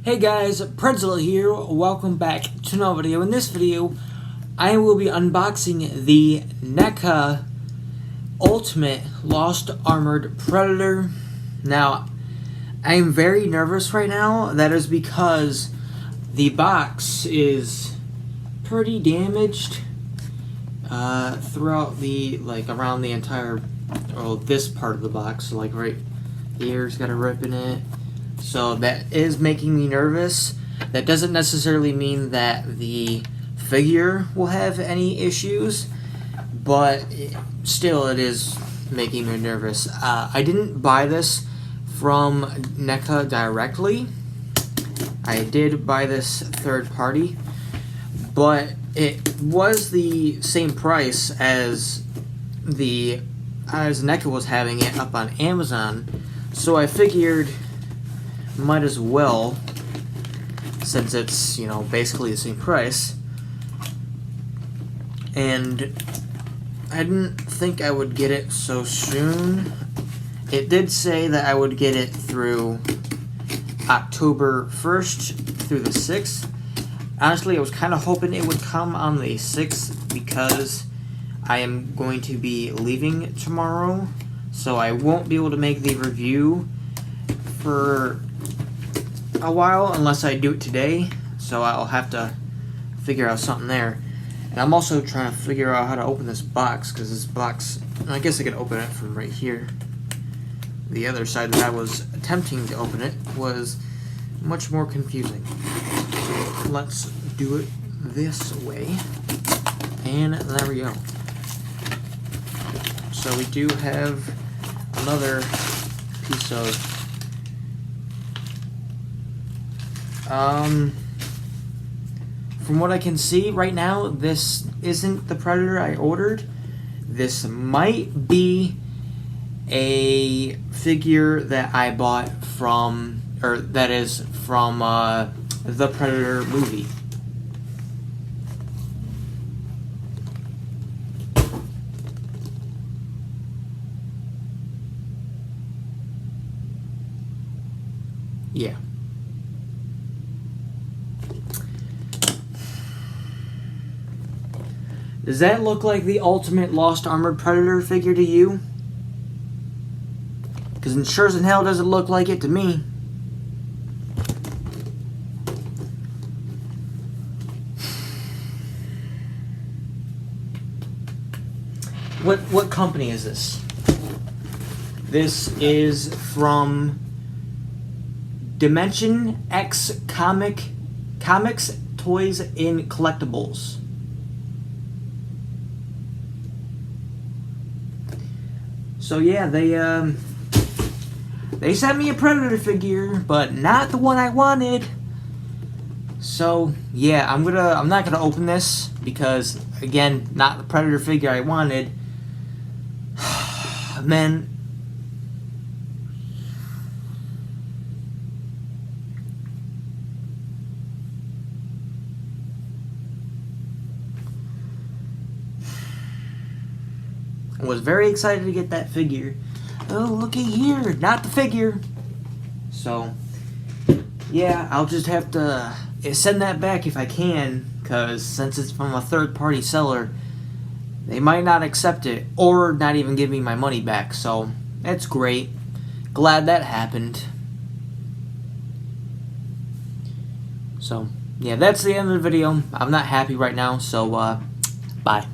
Hey guys, Pretzel here. Welcome back to another video. In this video, I will be unboxing the Neca Ultimate Lost Armored Predator. Now, I'm very nervous right now. That is because the box is pretty damaged throughout around the entire, this part of the box. Like right here's got a rip in it. So that is making me nervous. That doesn't necessarily mean that the figure will have any issues, but still it is making me nervous. I didn't buy this from Neca directly. I did buy this third party, but it was the same price as Neca was having it up on Amazon. So I figured might as well, since it's, basically the same price. And I didn't think I would get it so soon. It did say that I would get it through October 1st through the 6th. Honestly, I was kind of hoping it would come on the 6th because I am going to be leaving tomorrow, so I won't be able to make the review for a while unless I do it today, so I'll have to figure out something there. And I'm also trying to figure out how to open this box, because this box, I guess I could open it from right here. The other side that I was attempting to open it was much more confusing. So let's do it this way, and there we go. So we do have another piece of from what I can see right now, this isn't the Predator I ordered. This might be a figure that I bought from, or that is from the Predator movie. Yeah. Does that look like the Ultimate Lost Armored Predator figure to you? Because it sure as in hell doesn't look like it to me. What company is this? This is from Dimension X Comics, Toys, and Collectibles. So yeah, they sent me a Predator figure, but not the one I wanted. So yeah, I'm not gonna open this because, again, not the Predator figure I wanted. Man. I was very excited to get that figure. Oh, looky here, not the figure. So, yeah, I'll just have to send that back if I can, because since it's from a third-party seller, they might not accept it, or not even give me my money back. So, that's great. Glad that happened. So, yeah, that's the end of the video. I'm not happy right now, so, bye.